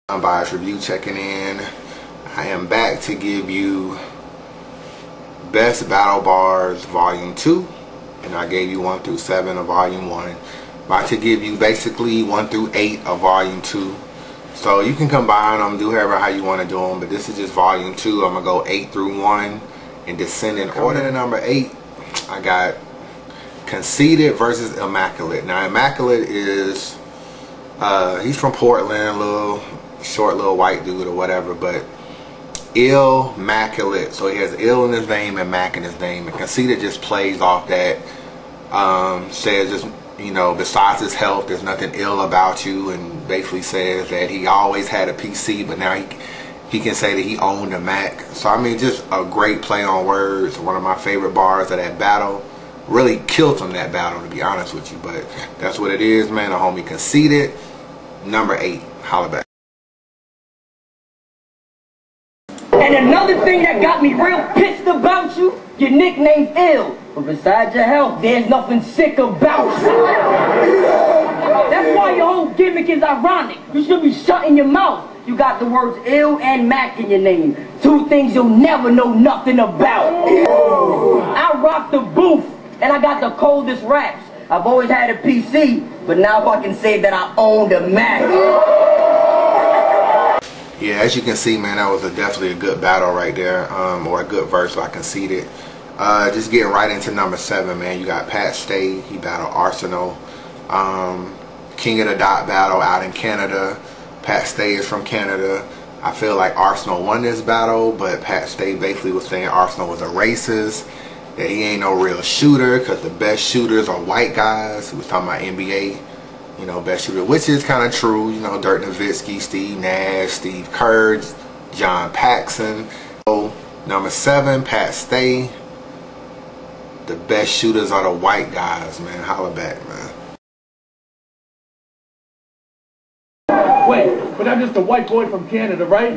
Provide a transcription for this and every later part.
Unbias review checking in. I am back to give you Best Battle Bars Volume 2, and I gave you 1 through 7 of Volume 1. About to give you basically 1 through 8 of Volume 2. So you can combine them, do however how you want to do them, but this is just Volume 2. I'm going to go 8 through 1 in descending order. To number 8, I got Conceited versus Immaculate. Now Immaculate is, he's from Portland, little short little white dude or whatever, but Immaculate, so he has ill in his name and Mac in his name, and Conceited just plays off that, says just, you know, besides his health there's nothing ill about you, and basically says that he always had a PC but now he can say that he owned a Mac. So I mean, just a great play on words. One of my favorite bars of that battle. Really killed him that battle, to be honest with you, but that's what it is, man. The homie Conceited, number 8. Holla back. And another thing that got me real pissed about you, your nickname's ill. But besides your health, there's nothing sick about you. That's why your whole gimmick is ironic. You should be shutting your mouth. You got the words ill and Mac in your name. Two things you'll never know nothing about. I rock the booth, and I got the coldest raps. I've always had a PC, but now I can say that I owned a Mac. Yeah, as you can see, man, that was definitely a good battle right there, or a good verse by Conceited. Just getting right into number 7, man. You got Pat Stay. He battled Arsenal. King of the Dot battle out in Canada. Pat Stay is from Canada. I feel like Arsenal won this battle, but Pat Stay basically was saying Arsenal was a racist, that he ain't no real shooter because the best shooters are white guys. He was talking about NBA, you know, best shooter, which is kind of true. You know, Dirk Nowitzki, Steve Nash, Steve Kerr, John Paxson. So, number 7, Pat Stay. The best shooters are the white guys, man. Holla back, man. Wait, but I'm just a white boy from Canada, right?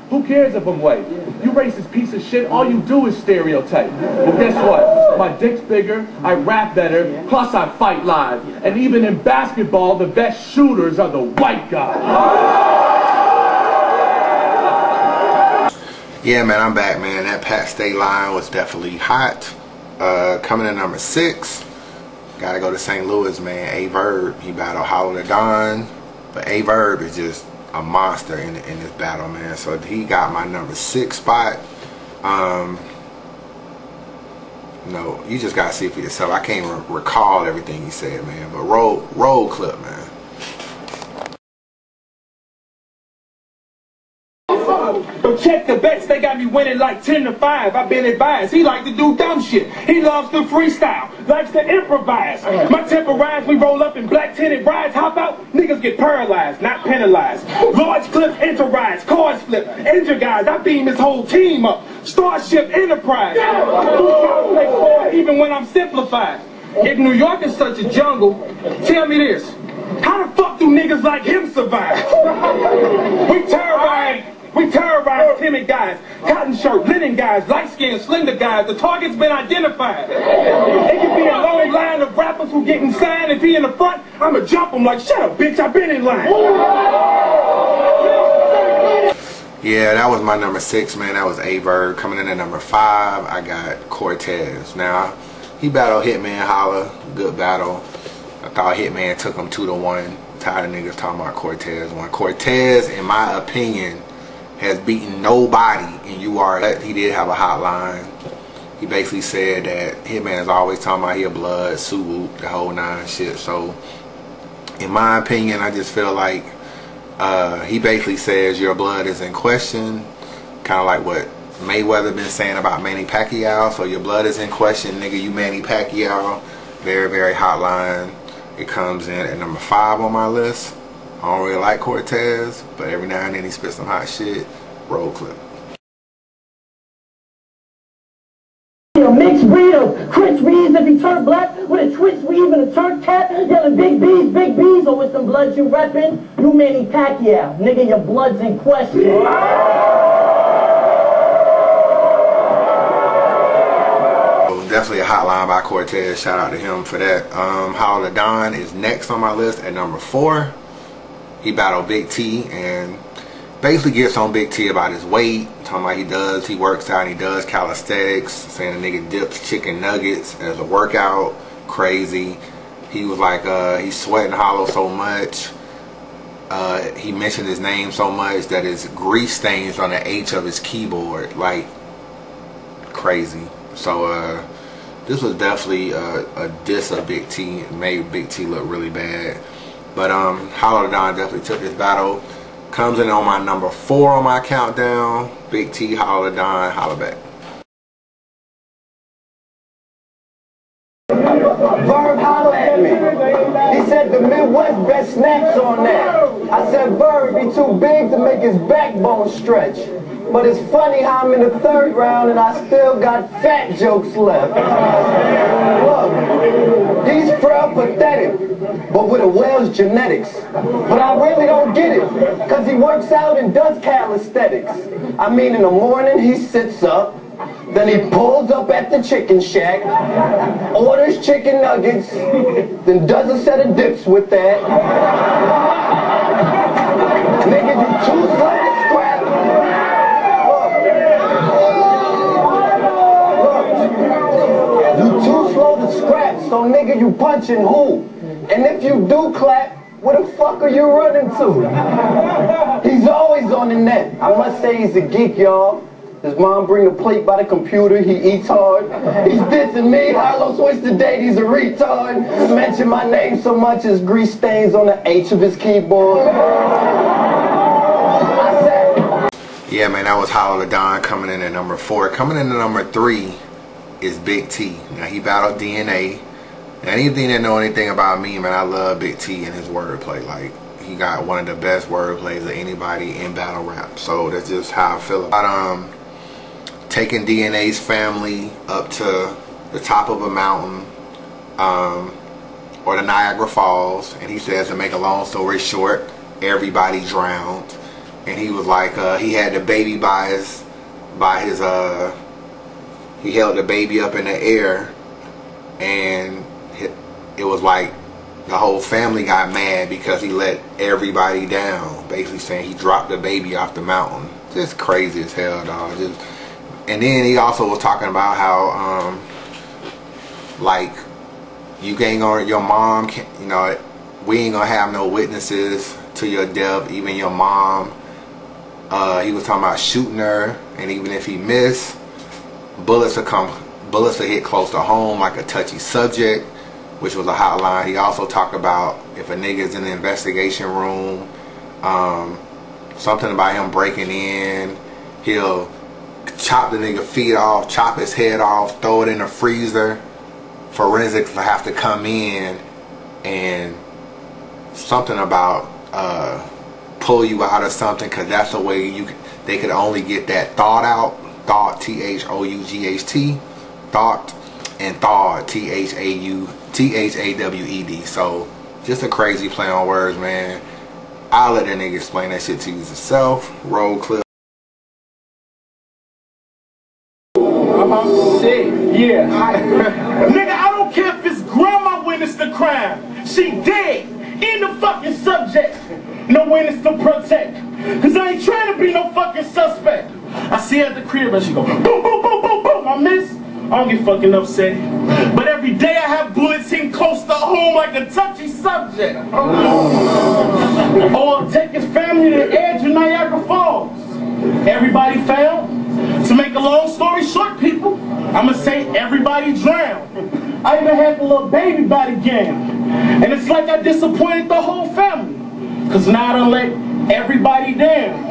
Who cares if I'm white? You racist piece of shit, all you do is stereotype. Well, guess what? My dick's bigger, I rap better, plus I fight live. And even in basketball, the best shooters are the white guys. Yeah, man, I'm back, man. That Pat Stay line was definitely hot. Coming in number 6, gotta go to St. Louis, man. A-Verb, he battled Holla. But A-Verb is just a monster in this battle, man. So he got my number 6 spot. No, you just gotta see for yourself. I can't recall everything he said, man. But roll clip, man. So check the bets, they got me winning like 10-5. I've been advised. He like to do dumb shit. He loves to freestyle, likes to improvise. My temper rise, we roll up in black tinted rides. Hop out, niggas get paralyzed, not penalized. Large clips enter rides, cars flip, injure guys. I beam his whole team up. Starship Enterprise. Even when I'm simplified. If New York is such a jungle, tell me this. How the fuck do niggas like him survive? We terrorize timid guys, cotton shirt, linen guys, light-skinned, slender guys. The target's been identified. It could be a long line of rappers who getting signed. If he in the front, I'ma jump him like, shut up, bitch, I've been in line. Yeah, that was my number 6, man. That was A-Verb. Coming in at number 5, I got Cortez. Now, he battled Hitman, Holla. Good battle. I thought Hitman took him 2-1. Tired of niggas talking about Cortez won. Cortez, in my opinion, has beaten nobody in UR. He did have a hotline. He basically said that Hitman is always talking about he a blood, swoop, the whole 9 shit. So, in my opinion, I just feel like he basically says your blood is in question. Kind of like what Mayweather been saying about Manny Pacquiao. So your blood is in question, nigga. You Manny Pacquiao. Very, very hotline. It comes in at number 5 on my list. I don't really like Cortez, but every now and then he spits some hot shit. Roll clip. A mixed breed of Chris Reeves if he turned black with a twist weave and a turn cat, yelling big B's, or with some blood you reppin', you Manny Pacquiao. Nigga, your blood's in question. Definitely a hotline by Cortez. Shout out to him for that. Holla is next on my list at number 4. He battled Big T, and basically gets on Big T about his weight, talking about he works out and he does calisthenics, saying the nigga dips chicken nuggets as a workout. Crazy. He was like, he's sweating Hollow so much. He mentioned his name so much that his grease stains on the H of his keyboard. Like, crazy. So, this was definitely a diss of Big T. It made Big T look really bad. But, Holla definitely took this battle. Comes in on my number 4 on my countdown. Big T, Holla holla back. Verb holla at me. He said the Midwest best snacks on that. I said Verb, he too big to make his backbone stretch. But it's funny how I'm in the 3rd round and I still got fat jokes left. Look, he's frail pathetic, but with a whale's genetics. But I really don't get it, cause he works out and does calisthenics. I mean, in the morning he sits up, then he pulls up at the chicken shack, orders chicken nuggets, then does a set of dips with that. Nigga, you too slow to scrap. Look, you too slow to scrap, so nigga, you punching who? And if you do clap, where the fuck are you running to? He's always on the net. I must say he's a geek, y'all. His mom bring the plate by the computer, he eats hard. He's dissing me, Hollow switched the date, he's a retard. Mention my name so much as grease stains on the H of his keyboard. Yeah, man, that was Holla coming in at number 4. Coming in at number 3 is Big T. Now, he battled DNA. Now, anything that know anything about me, man, I love Big T and his wordplay. Like, he got one of the best wordplays of anybody in battle rap. So that's just how I feel about taking DNA's family up to the top of a mountain, or the Niagara Falls, and he says, to make a long story short, everybody drowned. And he was like, he had the baby he held the baby up in the air, and it was like the whole family got mad because he let everybody down, basically saying he dropped the baby off the mountain. Just crazy as hell, dog. And then he also was talking about how like, you ain't gonna, your mom can't, you know, we ain't gonna have no witnesses to your death, even your mom. He was talking about shooting her, and even if he missed, bullets will hit close to home, like a touchy subject, which was a hotline. He also talked about if a nigga's in the investigation room, something about him breaking in, he'll chop the nigga feet off, chop his head off, throw it in the freezer. Forensics will have to come in and something about pull you out of something, because that's the way they could only get that thought out. Thought, T-H-O-U-G-H-T, thought, and thawed, T-H-A-W-E-D. So just a crazy play on words, man. I'll let that nigga explain that shit to you yourself. Roll clip. Shit, yeah. Nigga, I don't care if his grandma witnessed the crime. She dead. In the fucking subject. No witness to protect. Cause I ain't trying to be no fucking suspect. I see her at the crib and she go boom, boom, boom, boom, boom. I miss. I don't get fucking upset. But every day I have bullets hitting close to home like a touchy subject. Or take his family to the edge of Niagara Falls. Everybody found. To make a long story short, people, I'ma say everybody drowned. I even had the little baby by the game. And it's like I disappointed the whole family. Cause now I done let everybody down.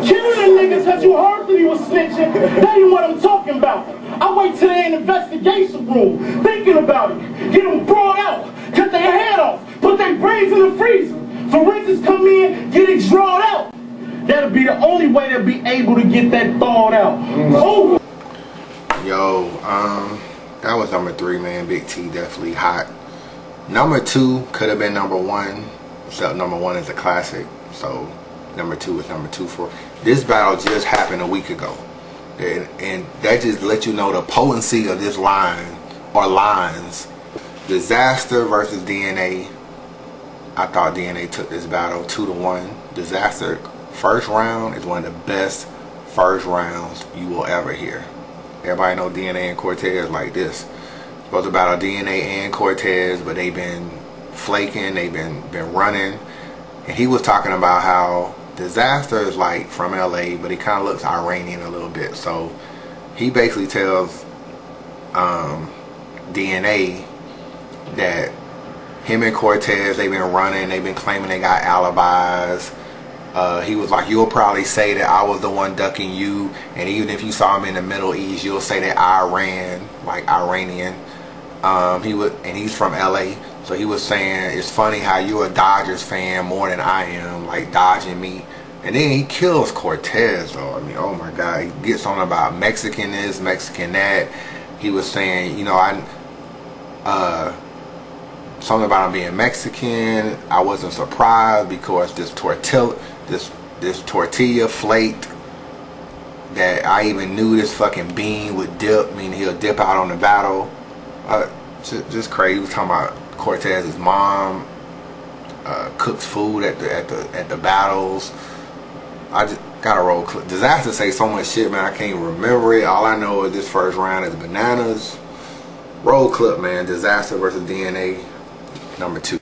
Killing the niggas cause you heard that he was snitching. That ain't what I'm talking about. I wait till they're in the investigation room, thinking about it. Get them brought out, cut their head off, put their brains in the freezer. Forensics come in, get it drawn out. That'll be the only way they'll be able to get that thawed out. Oh. Yo, that was number 3, man. Big T definitely hot. Number 2 could have been number 1, except number 1 is a classic, so number 2 is number 2 for this battle. Just happened a week ago, and that just let you know the potency of this line or lines. Disaster versus DNA. I thought DNA took this battle 2-1. Disaster first round is one of the best first rounds you will ever hear. Everybody know DNA and Cortez like this. Supposed to battle DNA and Cortez, but they've been flaking, they've been running. And he was talking about how Disaster is like from LA, but he kind of looks Iranian a little bit. So he basically tells DNA that him and Cortez, they've been running, they've been claiming they got alibis. He was like, you'll probably say that I was the one ducking you, and even if you saw him in the Middle East, you'll say that I ran, like Iranian. And he's from LA, so he was saying it's funny how you're a Dodgers fan more than I am, like dodging me. And then he kills Cortez though. I mean, oh my God, he gets on about Mexican this, Mexican that. He was saying, you know, something about him being Mexican. I wasn't surprised because this tortilla flaked, that I even knew this fucking bean would dip, meaning he'll dip out on the battle. Just crazy. He was talking about Cortez's mom cooks food at the battles. I just gotta roll clip. Disaster say so much shit, man, I can't even remember it. All I know is this first round is bananas. Roll clip, man. Disaster versus DNA, number 2.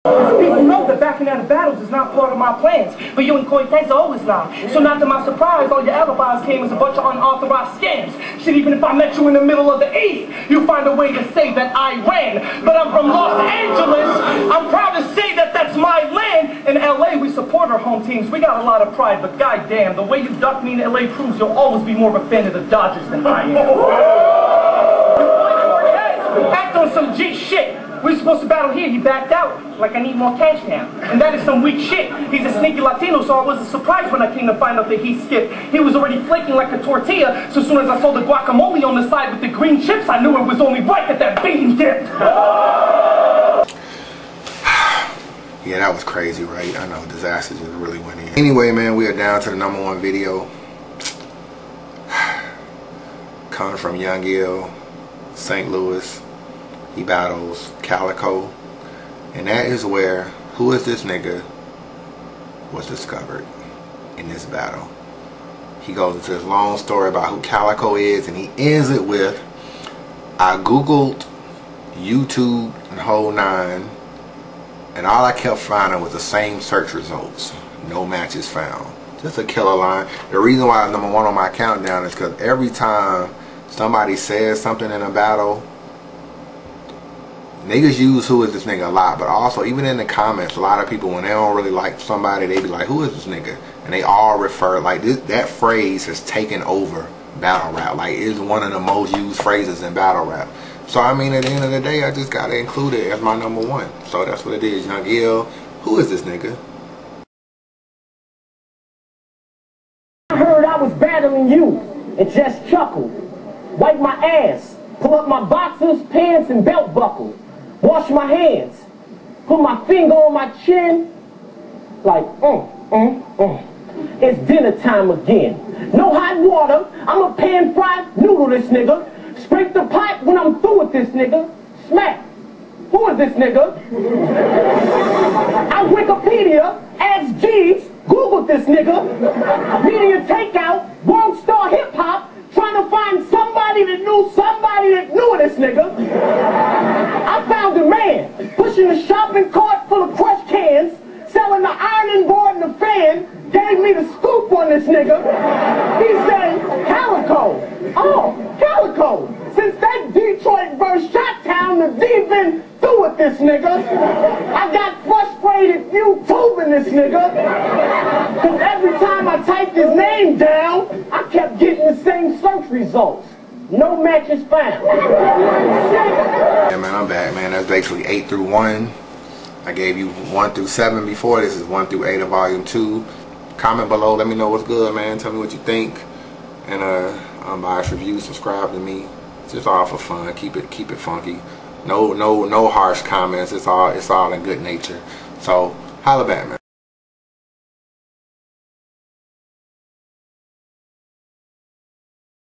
People know that backing out of battles is not part of my plans, but you and Cortez always lie. So not to my surprise, all your alibis came as a bunch of unauthorized scams. Shit, even if I met you in the middle of the East, you find a way to say that I ran. But I'm from Los Angeles. I'm proud to say that that's my land. In LA, we support our home teams. We got a lot of pride, but goddamn, the way you duck me in LA proves you'll always be more of a fan of the Dodgers than I am. Cortez, act on some G shit. We were supposed to battle here, he backed out. Like I need more cash now. And that is some weak shit. He's a sneaky Latino, so I wasn't surprised when I came to find out that he skipped. He was already flaking like a tortilla, so as soon as I saw the guacamole on the side with the green chips, I knew it was only right that bean dipped. Yeah, that was crazy, right? I know, Disaster just really went in. Anyway, man, we are down to the number 1 video. Coming from Young Ill, St. Louis. He battles Calicoe, and that is where Who Is This Nigga was discovered in this battle. He goes into this long story about who Calicoe is, and he ends it with, I googled YouTube and whole 9, and all I kept finding was the same search results. No matches found. Just a killer line. The reason why it's number 1 on my countdown is because every time somebody says something in a battle, niggas use who is this nigga a lot, but also even in the comments, a lot of people, when they don't really like somebody, they be like, who is this nigga? And they all refer, like that phrase has taken over battle rap. Like, it's one of the most used phrases in battle rap. So I mean, at the end of the day, I just gotta include it as my number 1. So that's what it is. Young Ill, who is this nigga? I heard I was battling you and just chuckled. Wipe my ass, pull up my boxers, pants, and belt buckle. Wash my hands, put my finger on my chin, like, It's dinner time again. No hot water, I'm a pan-fried noodle this nigga. Scrape the pot when I'm through with this nigga. Smack. Who is this nigga? I Wikipedia, ask Jeeves, Googled this nigga. Media takeout, World Star Hip Hop, trying to find somebody that knew this nigga. I found a man pushing a shopping cart full of crushed cans, selling the ironing board and the fan, gave me the scoop on this nigga. He said, Calicoe. Oh, Calicoe. Since that Detroit versus Shot-Town, the D been through with this nigga. I got frustrated YouTubing this nigga. Cause every time I typed his name down, I kept getting the same search results. No matches found. Yeah, man, I'm back, man. That's basically 8 through 1. I gave you 1 through 7 before. This is 1 through 8 of volume 2. Comment below. Let me know what's good, man. Tell me what you think. And Unbias review. Subscribe to me. It's just all for fun. Keep it funky. No harsh comments. It's all in good nature. So holla back, man.